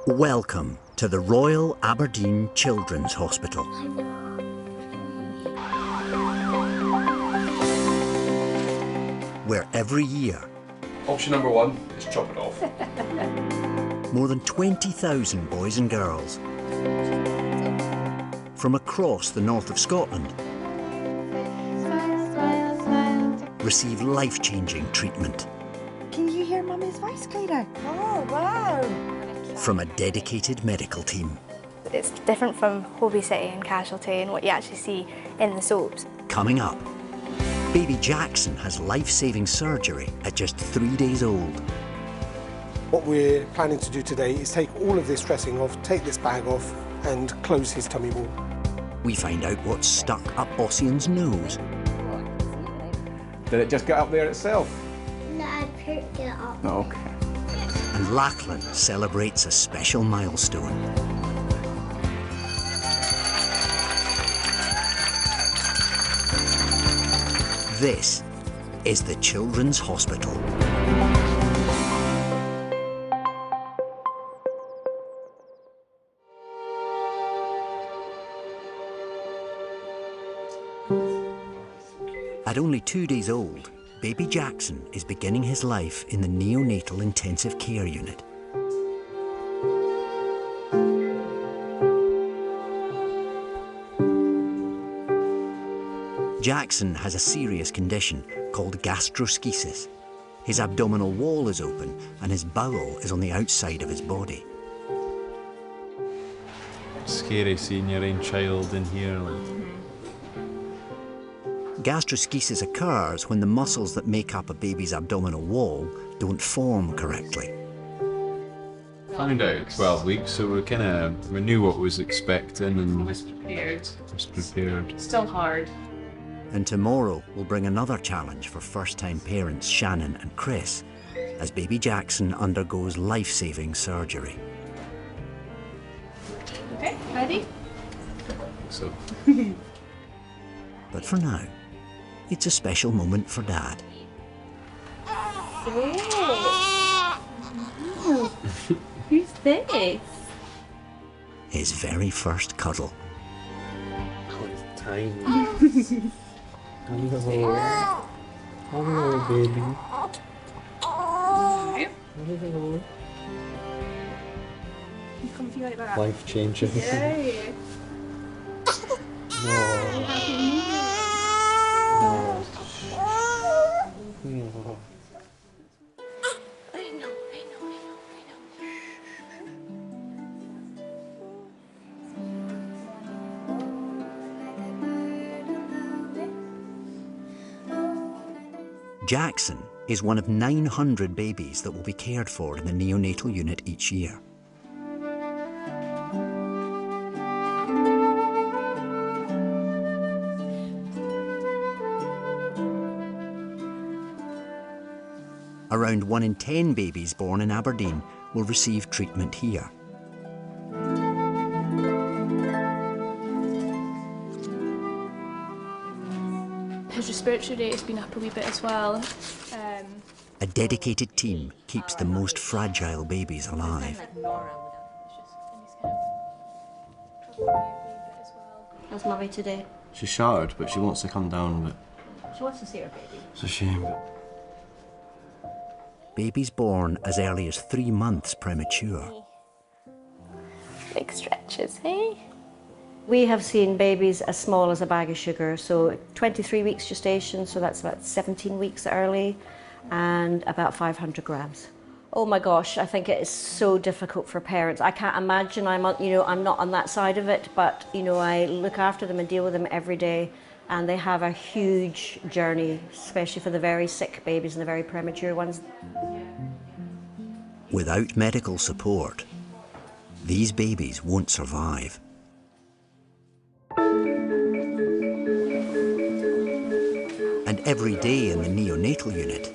Welcome to the Royal Aberdeen Children's Hospital. Where every year, option number one is chop it off. more than 20,000 boys and girls from across the north of Scotland receive life-changing treatment. Can you hear Mummy's voice, Clara? Oh, wow! From a dedicated medical team. It's different from Hobie City and Casualty and what you actually see in the soaps. Coming up, baby Jackson has life-saving surgery at just 3 days old. What we're planning to do today is take all of this dressing off, take this bag off and close his tummy wall. We find out what's stuck up Ossian's nose. Did it just get up there itself? No, I picked it up. No, okay. And Lachlan celebrates a special milestone. This is the Children's Hospital. At only 2 days old, baby Jackson is beginning his life in the neonatal intensive care unit. Jackson has a serious condition called gastroschisis. His abdominal wall is open and his bowel is on the outside of his body. Scary seeing your own child in here. Gastroschisis occurs when the muscles that make up a baby's abdominal wall don't form correctly. Found out at 12 weeks, so we knew what was expecting and was prepared. was prepared. Still hard. And tomorrow will bring another challenge for first-time parents Shannon and Chris as baby Jackson undergoes life-saving surgery. Okay, ready? So, But for now, it's a special moment for Dad. Oh. Who's this? His very first cuddle. oh, it's tiny. Hello, baby. Hello. You comfy like that? Life changing. Yay! Jackson is one of 900 babies that will be cared for in the neonatal unit each year. Around 1 in 10 babies born in Aberdeen will receive treatment here. His respiratory rate has been up a wee bit as well. A dedicated team keeps the most fragile babies alive. How's Mummy today? She's shattered, but she wants to come down, but She wants to see her baby. it's a shame. But Babies born as early as 3 months premature. Big stretches, hey? We have seen babies as small as a bag of sugar, so 23 weeks gestation, so that's about 17 weeks early, and about 500 grams. Oh my gosh, I think it is so difficult for parents. I can't imagine, I'm not on that side of it, but I look after them and deal with them every day, and they have a huge journey, especially for the very sick babies and the very premature ones. Without medical support, these babies won't survive. And every day in the neonatal unit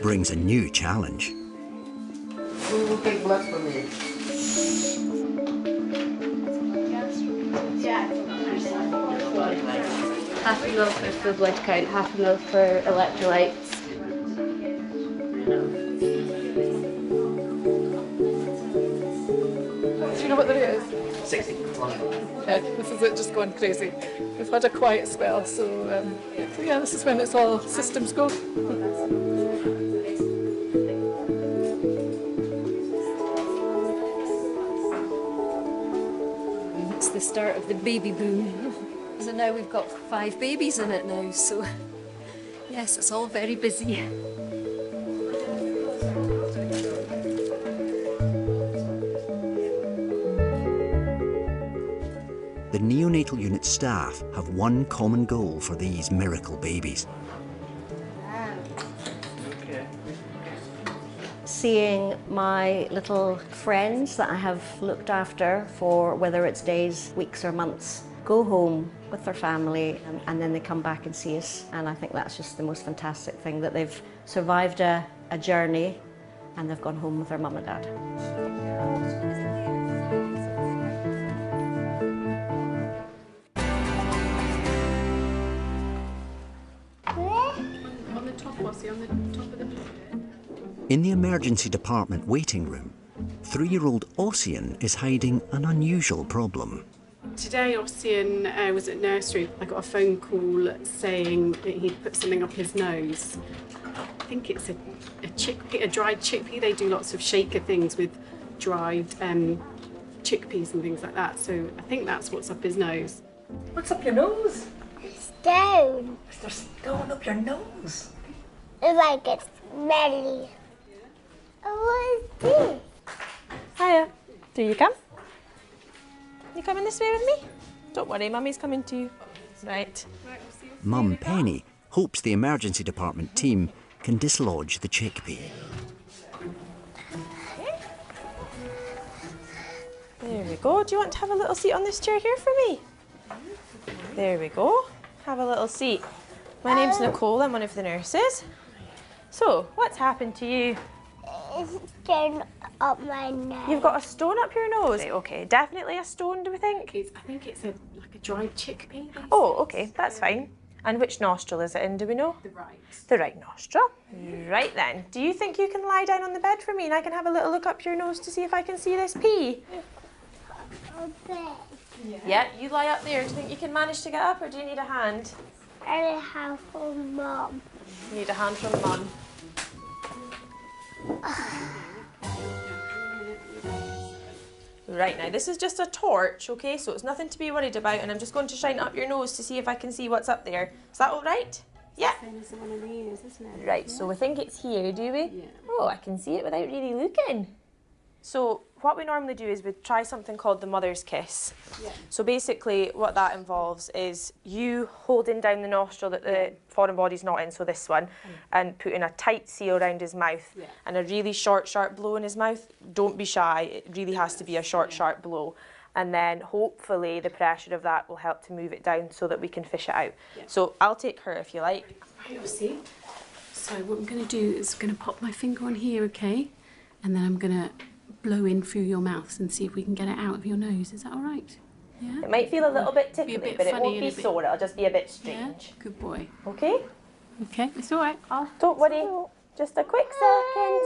brings a new challenge. who will take blood from me? Half a mil for blood count, half a mil for electrolytes. know what the rate is? 60. Yeah, this is it just going crazy. We've had a quiet spell, so yeah, this is when it's all systems go. It's the start of the baby boom. So now we've got 5 babies in it now, so yes, it's all very busy. The neonatal unit staff have one common goal for these miracle babies. Seeing my little friends that I have looked after for whether it's days, weeks or months go home with their family and then they come back and see us, and I think that's just the most fantastic thing, that they've survived a journey and they've gone home with their mum and dad. On the top, Ossie, on the top of the bed. In the emergency department waiting room, 3-year-old Ossian is hiding an unusual problem. Today, Ossian was at nursery. I got a phone call saying that he'd put something up his nose. I think it's a chickpea, a dried chickpea. They do lots of shaker things with dried chickpeas and things like that. So I think that's what's up his nose. What's up your nose? Stone. There's stone up your nose. It's like it's smelly. What is this? Hiya. Do you come? You coming this way with me? Don't worry, Mummy's coming too. Right. Mum Penny hopes the emergency department team can dislodge the chickpea. There we go. Do you want to have a little seat on this chair here for me? There we go. Have a little seat. My name's Nicole, I'm one of the nurses. So, what's happened to you? It's stone up my nose. You've got a stone up your nose? Okay, definitely a stone, do we think? I think it's like a dried chickpea. Oh, okay, that's fine. And which nostril is it in, do we know? The right. The right nostril. Right then. Do you think you can lie down on the bed for me and I can have a little look up your nose to see if I can see this pea? Yeah, you lie up there. Do you think you can manage to get up or do you need a hand? I need a hand from Mum. You need a hand from Mum. Right, now this is just a torch, okay, so it's nothing to be worried about, and I'm just going to shine up your nose to see if I can see what's up there. Is that all right? Yeah. Right, so we think it's here, do we? Yeah. Oh, I can see it without really looking. So what we normally do is we try something called the mother's kiss. Yeah. So basically what that involves is you holding down the nostril that the foreign body's not in, so this one, and putting a tight seal around his mouth and a really short, sharp blow in his mouth. Don't be shy, it really has to be a short, sharp blow. And then hopefully the pressure of that will help to move it down so that we can fish it out. Yeah. So I'll take her if you like. Right, you'll see. So what I'm going to do is I'm going to pop my finger on here, okay? And then I'm going to blow in through your mouth and see if we can get it out of your nose. Is that all right? Yeah. It might feel a little bit tickly, bit but it funny won't and be a bit- sore. It'll just be a bit strange. Yeah? Good boy. Okay? Okay, it's all right. Don't worry. Just a quick second.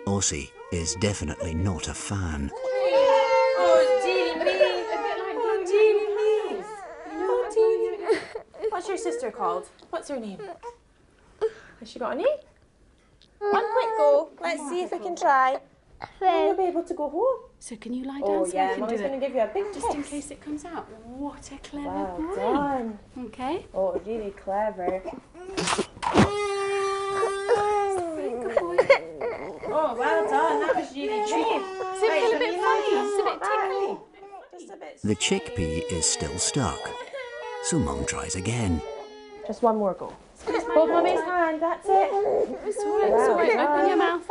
Ossie is definitely not a fan. Oh, dearie me. Oh, dearie me. Oh, dearie. What's your sister called? What's her name? Has she got a name? One quick go. Let's see if we can try. Then you'll be able to go home. So can you lie down Oh, so yeah, I can Mummy's do going it? to give you a big Just in kiss. case it comes out. What a clever Well boy. done. Okay. Oh, really clever. Oh, well done. That was really great. Does it feel a bit funny? It's a bit tickly. Just a bit. The chickpea is still stuck, so Mum tries again. Just one more go. Hold Mummy's hand, that's it. It's all right, it's all right. Open your mouth.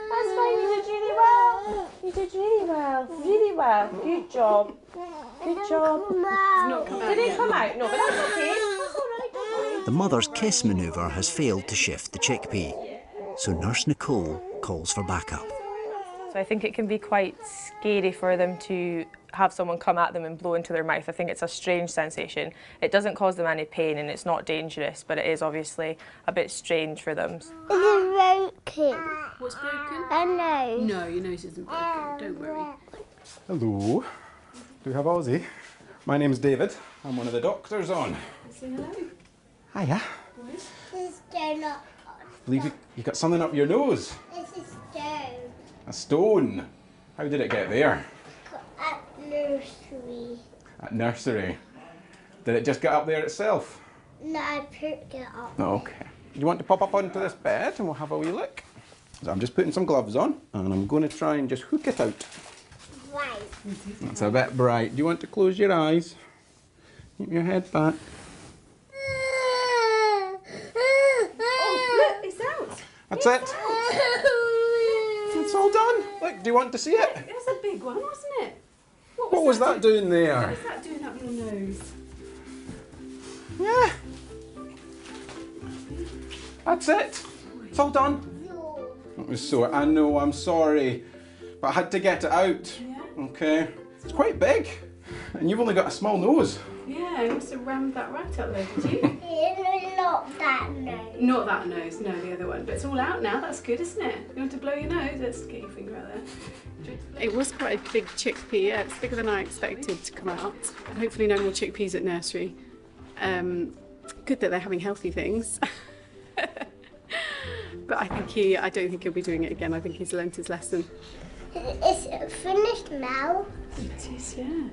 That's fine, you did really well. You did really well. Good job. Good job. Did it come out? No, but that's okay. That's all right, don't worry. The mother's kiss manoeuvre has failed to shift the chickpea, so Nurse Nicole calls for backup. So I think it can be quite scary for them to have someone come at them and blow into their mouth. I think it's a strange sensation. It doesn't cause them any pain and it's not dangerous, but it is obviously a bit strange for them. It's broken. What's broken? I know. No, your nose isn't broken, don't worry. Hello. Do we have Ozzy? My name's David. I'm one of the doctors on. Say hello. Hiya. This is stone up. I believe you got something up your nose. This is stone. A stone. How did it get there? At nursery. At nursery. Did it just get up there itself? No, I picked it up. Okay. You want to pop up onto this bed and we'll have a wee look? So I'm just putting some gloves on and I'm going to try and just hook it out. Right. That's a bit bright. Do you want to close your eyes? Keep your head back. Oh, look, it's out. That's it. It's all done. Look, do you want to see it? It was a big one, wasn't it? What was that doing there? What was that doing up your nose? Yeah. That's it. It's all done. It was sore. I know, I'm sorry. But I had to get it out. Yeah. Okay. It's quite big. And you've only got a small nose. Yeah, you must have rammed that right up there, did you? Not that nose. Not that nose, no, the other one. But it's all out now, that's good, isn't it? You want to blow your nose? Let's get your finger out there. It was quite a big chickpea. Yeah, it's bigger than I expected to come out. Hopefully no more chickpeas at nursery. Good that they're having healthy things. But I don't think he'll be doing it again. I think he's learnt his lesson. Is it finished now? It is, yeah.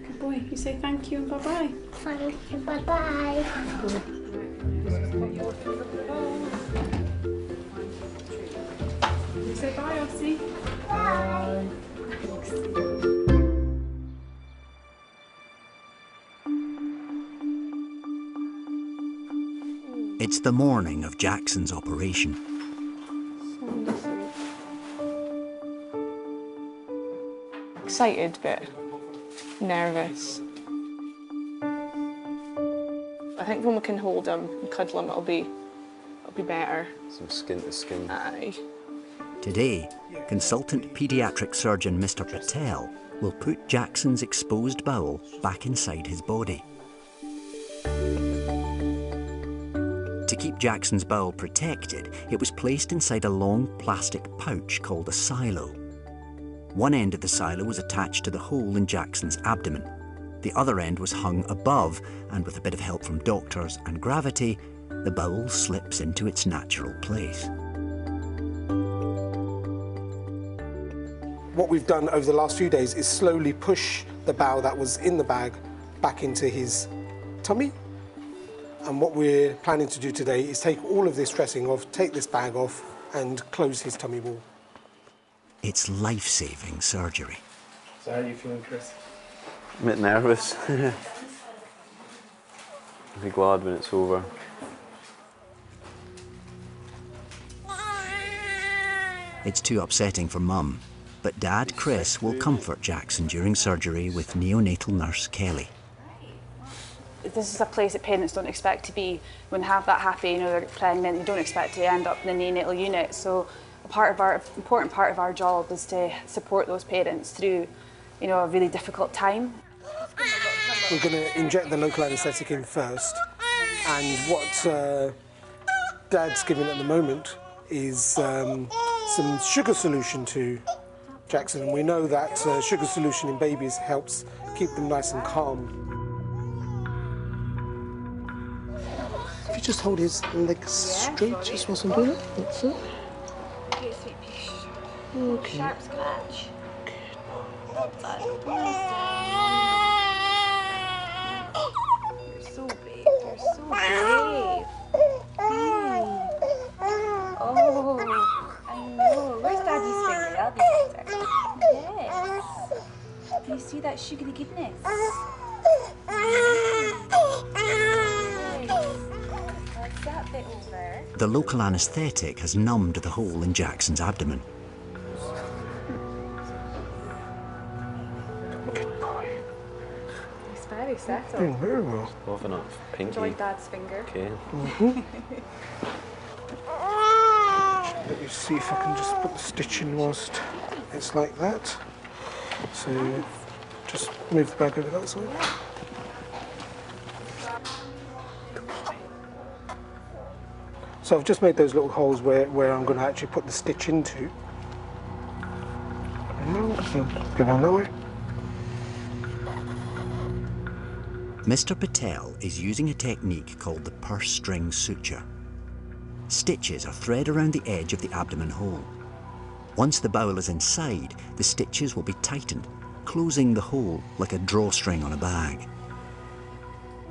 Good boy. You say thank you and bye-bye. Thank you, bye-bye. You say bye, Ossie. Bye. It's the morning of Jackson's operation. Excited but nervous. I think when we can hold him and cuddle him, it'll be better. Some skin to skin. Aye. Today, consultant paediatric surgeon Mr. Patel will put Jackson's exposed bowel back inside his body. To keep Jackson's bowel protected, it was placed inside a long plastic pouch called a silo. One end of the silo was attached to the hole in Jackson's abdomen. The other end was hung above, and with a bit of help from doctors and gravity, the bowel slips into its natural place. What we've done over the last few days is slowly push the bowel that was in the bag back into his tummy. And what we're planning to do today is take all of this dressing off, take this bag off, and close his tummy wall. It's life-saving surgery. So how are you feeling, Chris? A bit nervous. I'll be glad when it's over. It's too upsetting for Mum, but Dad Chris will comfort Jackson during surgery with neonatal nurse Kelly. This is a place that parents don't expect to be when they have that happy, you know, they're pregnant, you don't expect to end up in the neonatal unit. So important part of our job is to support those parents through, you know, a really difficult time. We're going to inject the local anaesthetic in first, and what Dad's giving at the moment is some sugar solution to Jackson, and we know that sugar solution in babies helps keep them nice and calm. If you just hold his legs straight, just whilst I'm doing it, that's it. Okay. Sharp scratch. Good boy. You're so brave. You're so brave. Oh, I know. Where's Daddy's finger? That'll be better. Yes. Do you see that sugary goodness? That's that bit over. The local anaesthetic has numbed the hole in Jackson's abdomen. It's very settled. Doing very well. Often up, pinky. Enjoy Dad's finger. Okay. Let me see if I can just put the stitch in whilst it's like that. So Just move the bag over that side. So I've just made those little holes where I'm going to actually put the stitch into. Go down that way. Mr. Patel is using a technique called the purse string suture. Stitches are thread around the edge of the abdomen hole. Once the bowel is inside, the stitches will be tightened, closing the hole like a drawstring on a bag.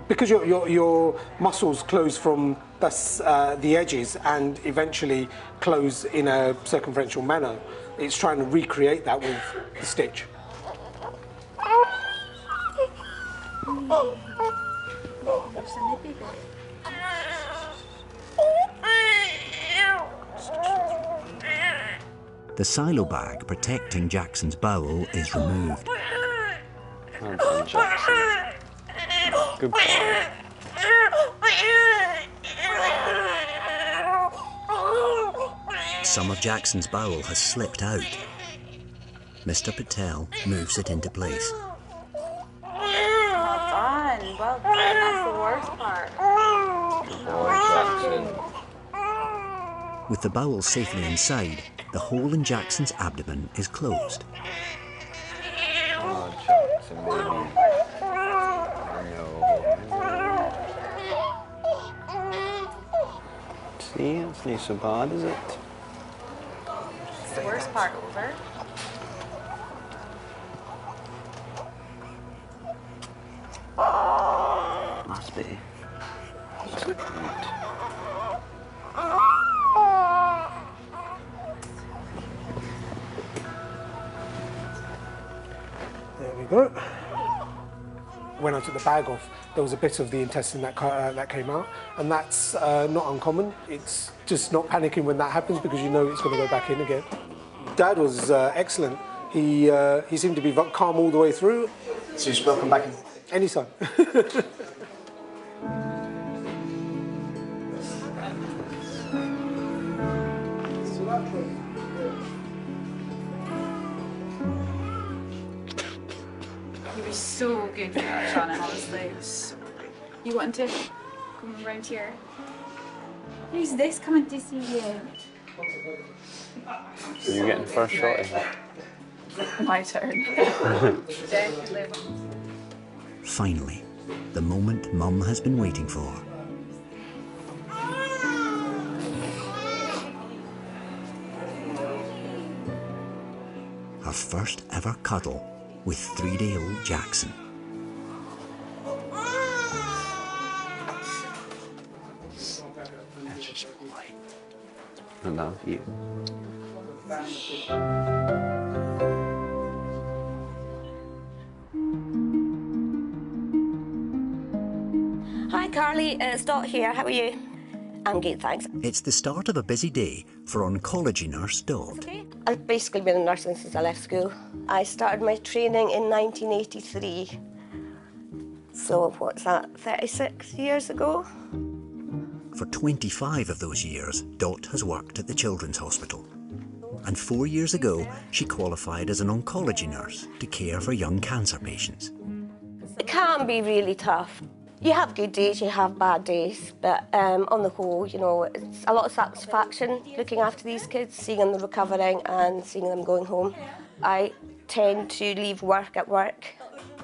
Because your muscles close from the edges and eventually close in a circumferential manner, it's trying to recreate that with the stitch. The silo bag protecting Jackson's bowel is removed. Well done, Jackson. Good boy. Some of Jackson's bowel has slipped out. Mr. Patel moves it into place. Well done, well done. That's the worst part. Good boy, Jackson. With the bowel safely inside, the hole in Jackson's abdomen is closed. Oh, Jackson, baby. See, it's not so bad, is it? It's the worst part over. Must be. There we go. When I took the bag off, there was a bit of the intestine that came out, and that's not uncommon. It's just not panicking when that happens because you know it's going to go back in again. Dad was excellent. He seemed to be calm all the way through. So you're welcome back anytime. You were so good with that, Shannon, honestly. It was so good. You want to come around here? Who's this coming to see you? So you're getting the first shot, is it? My turn. Definitely. Finally, the moment Mum has been waiting for. Her first ever cuddle with 3-day-old Jackson. I love you. Hi Carly, it's Dot here. How are you? I'm good, thanks. It's the start of a busy day for oncology nurse Dot. I've basically been a nurse since I left school. I started my training in 1983. So what's that, 36 years ago? For 25 of those years, Dot has worked at the Children's Hospital. And 4 years ago, she qualified as an oncology nurse to care for young cancer patients. It can be really tough. You have good days, you have bad days, but on the whole, you know, it's a lot of satisfaction looking after these kids, seeing them recovering and seeing them going home. I tend to leave work at work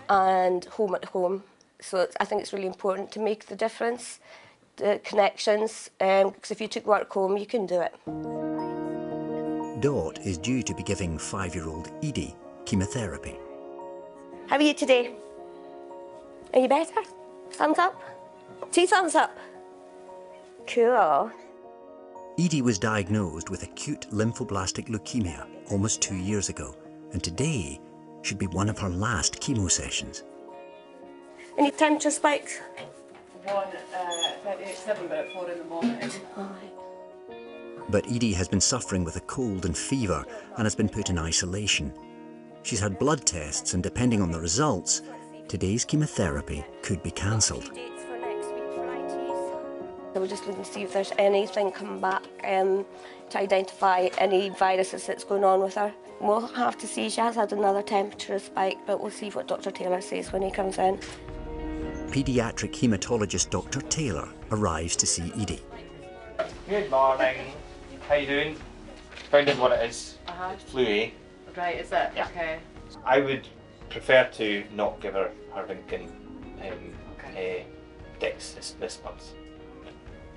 and home at home, so I think it's really important to make the difference, the connections, because if you took work home, you can do it. Dot is due to be giving 5-year-old Edie chemotherapy. How are you today? Are you better? Thumbs up? 2 thumbs up. Cool. Edie was diagnosed with acute lymphoblastic leukemia almost 2 years ago, and today should be one of her last chemo sessions. Any temperature spikes? 1:37, but at 4 in the morning. But Edie has been suffering with a cold and fever and has been put in isolation. She's had blood tests, and depending on the results, today's chemotherapy could be cancelled. We're just looking to see if there's anything coming back to identify any viruses that's going on with her. We'll have to see. She has had another temperature spike, but we'll see what Dr. Taylor says when he comes in. Paediatric haematologist Dr. Taylor arrives to see Edie. Good morning. How you doing? Found out what it is. It's flu A. Right, is it? Yeah. Okay. I would prefer to not give her Vinkin Dex this month.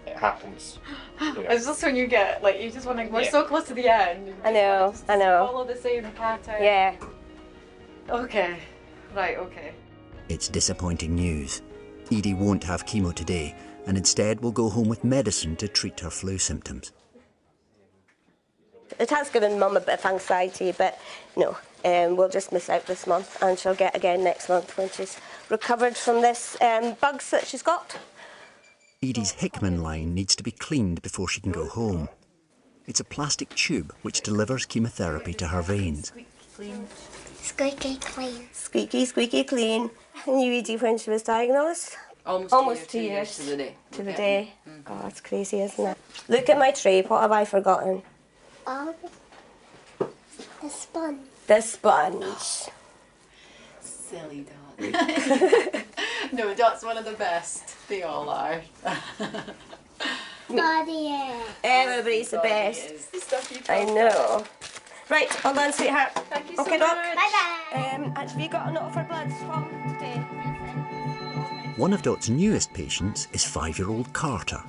It happens. It's just when you get, like, you just want to, we're so close to the end. I know. Follow the same pattern. Yeah. Okay. Right, okay. It's disappointing news. Edie won't have chemo today and instead will go home with medicine to treat her flu symptoms. It has given Mum a bit of anxiety, but no, we'll just miss out this month and she'll get again next month when she's recovered from this bugs that she's got. Edie's Hickman line needs to be cleaned before she can go home. It's a plastic tube which delivers chemotherapy to her veins. Squeaky clean. Squeaky, squeaky clean. I knew Edie when she was diagnosed. Almost 2 years. To the day. To the day. God, that's crazy, isn't it? Look at my tray. What have I forgotten? The sponge. The sponge. Silly Dot. No, Dot's one of the best. They all are. Daddy. Everybody's the best. I know. Right, hold on, sweetheart. Thank you so okay, much. Doc. Bye-bye. Have you got a note for bloods from today? One of Dot's newest patients is 5-year-old Carter.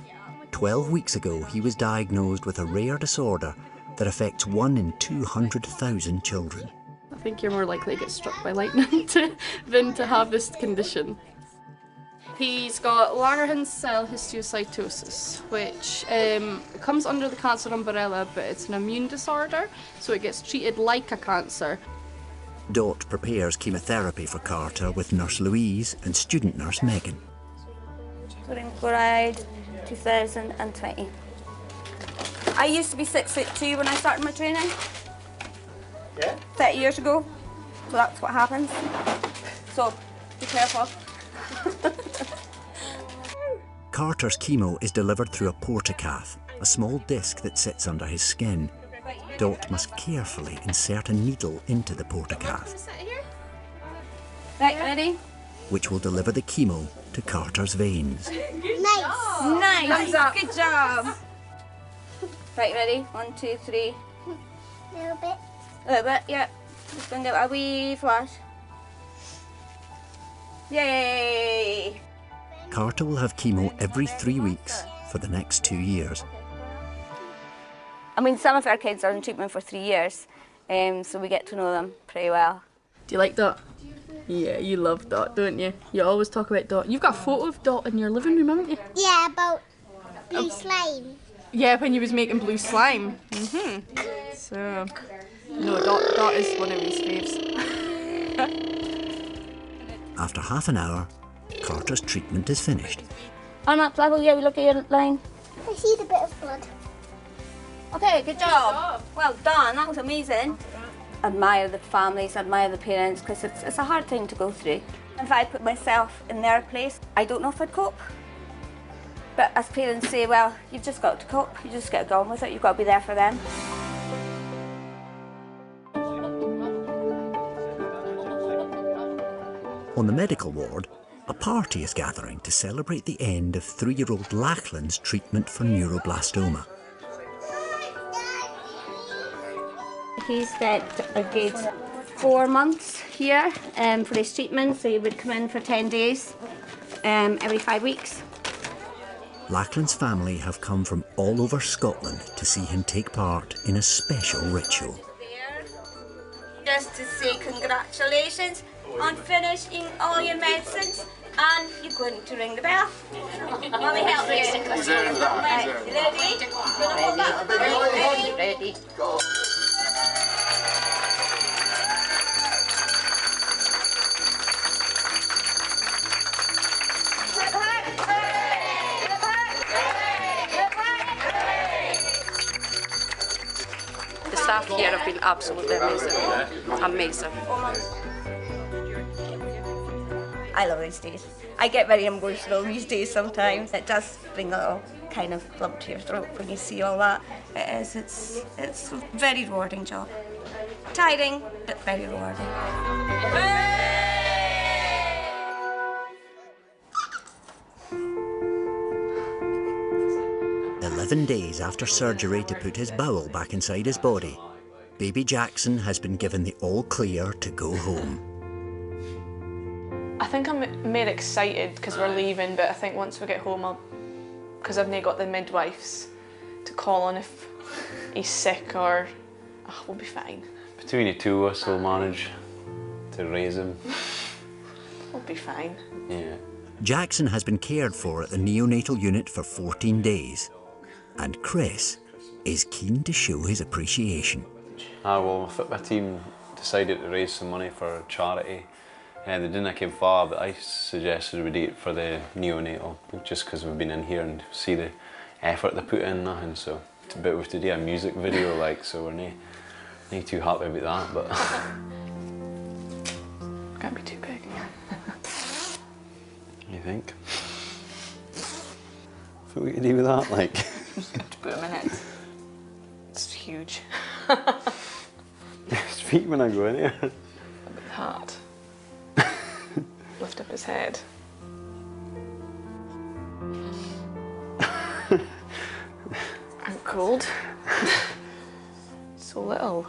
12 weeks ago, he was diagnosed with a rare disorder that affects 1 in 200,000 children. I think you're more likely to get struck by lightning than to have this condition. He's got Langerhans cell histiocytosis, which comes under the cancer umbrella, but it's an immune disorder, so it gets treated like a cancer. Dot prepares chemotherapy for Carter with Nurse Louise and student nurse Megan. Sodium chloride, 2020. I used to be 6'2" when I started my training. Yeah? 30 years ago. So that's what happens. So, be careful. Carter's chemo is delivered through a portacath, a small disc that sits under his skin. Dot must carefully insert a needle into the portacath, Right, ready? which will deliver the chemo to Carter's veins. Nice. Nice. Thumbs up. Good job. Right, ready? 1, 2, 3. A little bit. A little bit, yeah. Just gonna do a wee flash. Yay! Carter will have chemo every 3 weeks for the next 2 years. I mean, some of our kids are in treatment for 3 years, so we get to know them pretty well. Do you like Dot? Yeah, you love Dot, don't you? You always talk about Dot. You've got a photo of Dot in your living room, haven't you? Yeah, about blue slime. Yeah, when you was making blue slime. So, no, Dot is one of his faves. After half an hour, Carter's treatment is finished. On that level, yeah, we look at your line. I see the bit of blood. Okay, good job. Well done, that was amazing. Admire the families, admire the parents, because it's a hard thing to go through. If I put myself in their place, I don't know if I'd cope. But as parents say, well, you've just got to cope, you just got to go on with it, you've got to be there for them. On the medical ward, a party is gathering to celebrate the end of 3-year-old Lachlan's treatment for neuroblastoma. He spent a good 4 months here for his treatment, so he would come in for 10 days every 5 weeks. Lachlan's family have come from all over Scotland to see him take part in a special ritual. Just to say congratulations on finishing all your medicines, and you're going to ring the bell. Let me help you. Right, ready? Gonna hold that. Ready? Go. The staff here have been absolutely amazing. Amazing. I love these days. I get very emotional these days sometimes. It does bring a little kind of lump to your throat when you see all that. It is, it's a very rewarding job. Tiring, but very rewarding. 11 days after surgery to put his bowel back inside his body, baby Jackson has been given the all clear to go home. I think I'm more excited because we're leaving, but I think once we get home, because I've now got the midwives to call on if he's sick or we'll be fine. Between the two of us, we'll manage to raise him. We'll be fine. Yeah. Jackson has been cared for at the neonatal unit for 14 days, and Chris is keen to show his appreciation. Well, my football team decided to raise some money for charity. They didn't come far, but I suggested we do it for the neonatal, just because we've been in here and see the effort they put in nothing. So, but we have to do a music video, like, so we're not too happy about that. But can't be too big. You think? What we can do with that, like? Just have to put him in it. It's huge. Speak when I go in here. A bit hard. Lift up his head. I'm cold. So little.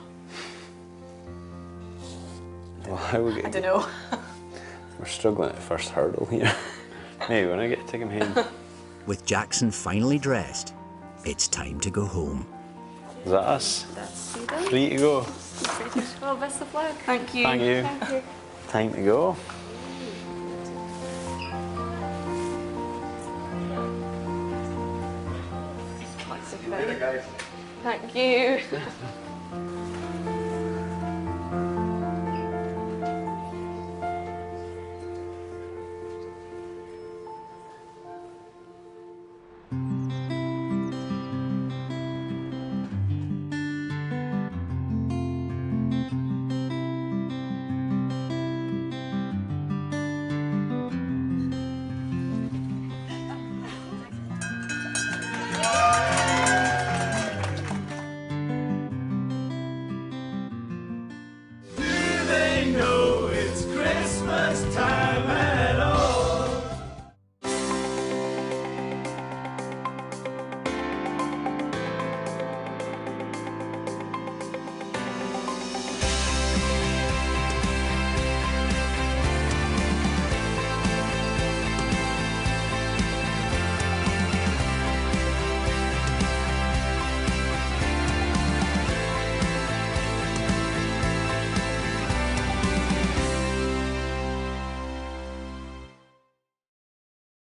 Well, how we get? I don't know. We're struggling at the first hurdle here. Maybe when I get to take him home. With Jackson finally dressed, it's time to go home. Is that us? That's you. Free to go. Well, best of luck. Thank you. Thank you. Thank you. Time to go. Thank you.